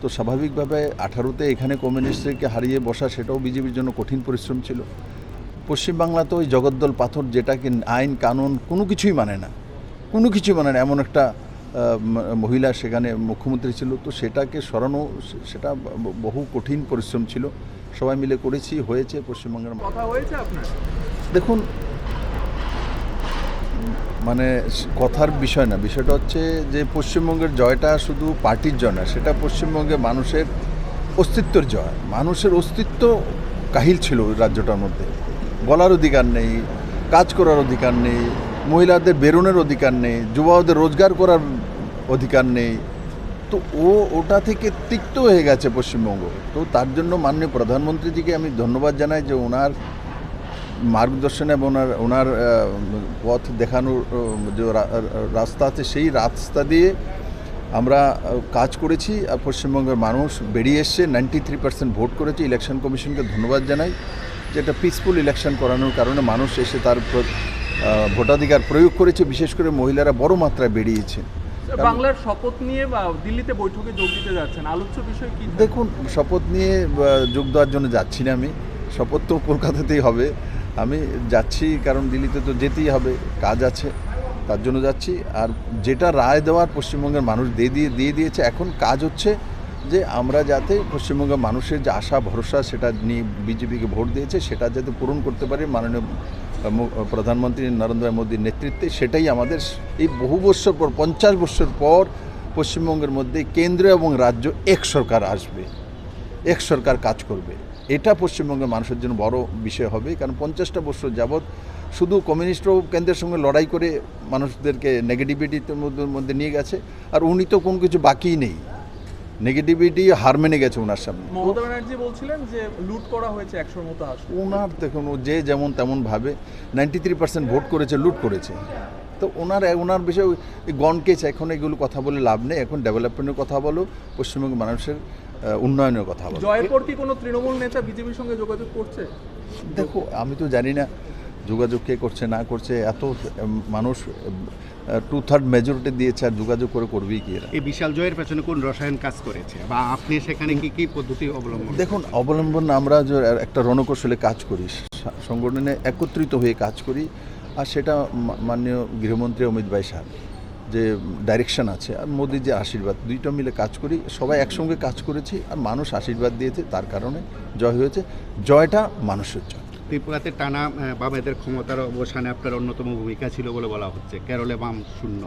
তো স্বাভাবিকভাবে 18তে এখানে কমিউনিস্টকে হারিয়ে বসা সেটাও বিজেপির জন্য কঠিন পরিশ্রম ছিল। পশ্চিমবাংলা তো ওই জগদ্দল পাথর যেটাকে আইন কানুন কোনো কিছুই মানে না, কোনো কিছুই মানে না, এমন একটা মহিলা সেখানে মুখ্যমন্ত্রী ছিল। তো সেটাকে সরানো সেটা বহু কঠিন পরিশ্রম ছিল, সবাই মিলে করেছি, হয়েছে। পশ্চিমবঙ্গের কথা হয়েছে আপনার? দেখুন, মানে কথার বিষয় না, বিষয়টা হচ্ছে যে পশ্চিমবঙ্গের জয়টা শুধু পার্টির জয় না, সেটা পশ্চিমবঙ্গের মানুষের অস্তিত্বের জয়। মানুষের অস্তিত্ব কাহিল ছিল রাজ্যটার মধ্যে, বলার অধিকার নেই, কাজ করার অধিকার নেই, মহিলাদের বেরোনোর অধিকার নেই, যুবাদের রোজগার করার অধিকার নেই। তো ওটা থেকে তিক্ত হয়ে গেছে পশ্চিমবঙ্গ। তো তার জন্য মাননীয় প্রধানমন্ত্রীজিকে আমি ধন্যবাদ জানাই যে ওনার মার্গদর্শনে এবং ওনার পথ দেখানোর যে রাস্তা আছে, সেই রাস্তা দিয়ে আমরা কাজ করেছি। আর পশ্চিমবঙ্গের মানুষ বেরিয়ে এসছে, 93% ভোট করেছে। ইলেকশন কমিশনকে ধন্যবাদ জানাই, যেটা পিসফুল ইলেকশন করানোর কারণে মানুষ এসে তার ভোটাধিকার প্রয়োগ করেছে। বিশেষ করে মহিলারা বড় মাত্রায় বেরিয়েছে। বাংলার শপথ নিয়ে বা দিল্লিতে বৈঠকে যোগ দিতে যাচ্ছেন, আলোচ্য বিষয় কি? দেখুন, শপথ নিয়ে যোগ দেওয়ার জন্য যাচ্ছি না আমি, শপথ তো কলকাতাতেই হবে। আমি যাচ্ছি কারণ দিল্লিতে তো যেতেই হবে, কাজ আছে, তার জন্য যাচ্ছি। আর যেটা রায় দেওয়ার পশ্চিমবঙ্গের মানুষ দিয়ে দিয়েছে, এখন কাজ হচ্ছে যে আমরা যাতে পশ্চিমবঙ্গের মানুষের যে আশা ভরসা সেটা নিয়ে বিজেপিকে ভোট দিয়েছে, সেটা যাতে পূরণ করতে পারে মাননীয় প্রধানমন্ত্রী নরেন্দ্র মোদীর নেতৃত্বে। সেটাই আমাদের এই বহু বছর পর, 50 বছর পর পশ্চিমবঙ্গের মধ্যে কেন্দ্র এবং রাজ্য এক সরকার আসবে, এক সরকার কাজ করবে। এটা পশ্চিমবঙ্গের মানুষের জন্য বড় বিষয় হবে, কারণ 50টা বছর যাবৎ শুধু কমিউনিস্টরাও কেন্দ্রের সঙ্গে লড়াই করে মানুষদেরকে নেগেটিভিটির মধ্যে নিয়ে গেছে। আর উনি তো কোনো কিছু বাকিই নেই, নেগেটিভিটি হার মেনে গেছে ওনার সামনে। মমতা ব্যানার্জি বলছিলেন যে লুট করা হয়েছে 100-র মতো আসন। ওনার দেখুন, যে যেমন তেমন ভাবে 93% ভোট করেছে, লুট করেছে। তো ওনার বিষয়ে গণকেছে, এখন এগুলো কথা বলে লাভ নেই। এখন ডেভেলপমেন্টের কথা বলো, পশ্চিমবঙ্গের মানুষের উন্নয়নের কথা বলো। জয়ের পর কি কোনো তৃণমূল নেতা বিজেপির সঙ্গে যোগাযোগ করছে? দেখো, আমি তো জানি না যোগাযোগ কে করছে না করছে। এত মানুষ 2/3 মেজরিটি দিয়েছে, আর যোগাযোগ করবেই কি এরা? এই বিশাল জয়ের পেছনে কোন রসায়ন কাজ করেছে, বা আপনি সেখানে কি কি পদ্ধতি অবলম্বন? দেখুন, আমরা যে একটা রণকৌশলে কাজ করি, সংগঠনে একত্রিত হয়ে কাজ করি। আর সেটা মাননীয় গৃহমন্ত্রী অমিত ভাই সাহেব যে ডাইরেকশন আছে, আর মোদির যে আশীর্বাদ, দুইটা মিলে কাজ করি। সবাই একসঙ্গে কাজ করেছি, আর মানুষ আশীর্বাদ দিয়েছে, তার কারণে জয় হয়েছে। জয়টা মানুষের জয়। ত্রিপুরাতে টানা বামেদের ক্ষমতার অবসানে আপনার অন্যতম ভূমিকা ছিল বলে বলা হচ্ছে। কেরলে বাম শূন্য,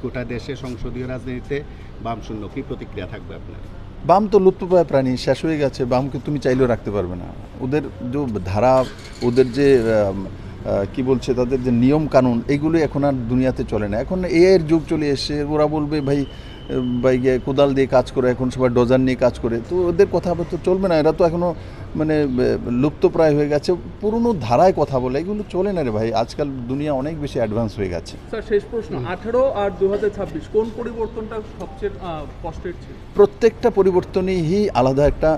গোটা দেশে সংসদীয় রাজনীতিতে বাম শূন্য, কি প্রতিক্রিয়া থাকবে আপনার? বাম তো লুপ্তপ্রায় প্রাণী, শেষ হয়ে গেছে। বামকে তুমি চাইলেও রাখতে পারবে না। ওদের যে ধারা, ওদের যে কি বলছে, তাদের যে নিয়ম কানুন, এইগুলো এখন আর দুনিয়াতে চলে না। এখন এর যুগ চলে এসছে। ওরা বলবে ভাই গিয়ে কোদাল দিয়ে কাজ করে, এখন সবাই ডোজার নিয়ে কাজ করে। তো ওদের কথা তো চলবে না। এরা তো এখনও মানে লুপ্তপ্রায় হয়ে গেছে, পুরনো ধারায় কথা বলে, এগুলো চলে না রে ভাই। আজকাল দুনিয়া অনেক বেশি অ্যাডভান্স হয়ে গেছে। স্যার, শেষ প্রশ্ন, 18 আর 2026 কোন পরিবর্তনটা সবচেয়ে কষ্টের ছিল? প্রত্যেকটা পরিবর্তনই আলাদা একটা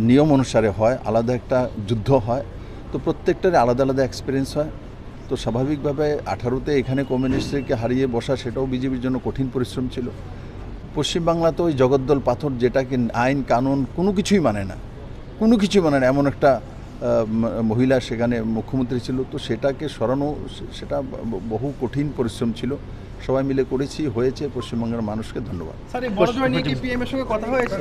নিয়ম অনুসারে হয়, আলাদা একটা যুদ্ধ হয়। তো প্রত্যেকটার আলাদা আলাদা এক্সপিরিয়েন্স হয়। তো স্বাভাবিকভাবে 18তে এখানে কমিউনিস্টকে হারিয়ে বসা সেটাও বিজেপির জন্য কঠিন পরিশ্রম ছিল। পশ্চিমবাংলা তো ওই জগদ্দল পাথর যেটাকে আইন কানুন কোনো কিছুই মানে না, কোনো কিছুই মানে না, এমন একটা মহিলা সেখানে মুখ্যমন্ত্রী ছিল। তো সেটাকে সরানো সেটা বহু কঠিন পরিশ্রম ছিল, সবাই মিলে করেছি, হয়েছে। পশ্চিমবঙ্গের মানুষকে ধন্যবাদ। স্যার, এই বড় জয় নিয়ে কি পিএম এর সঙ্গে কথা হয়েছে?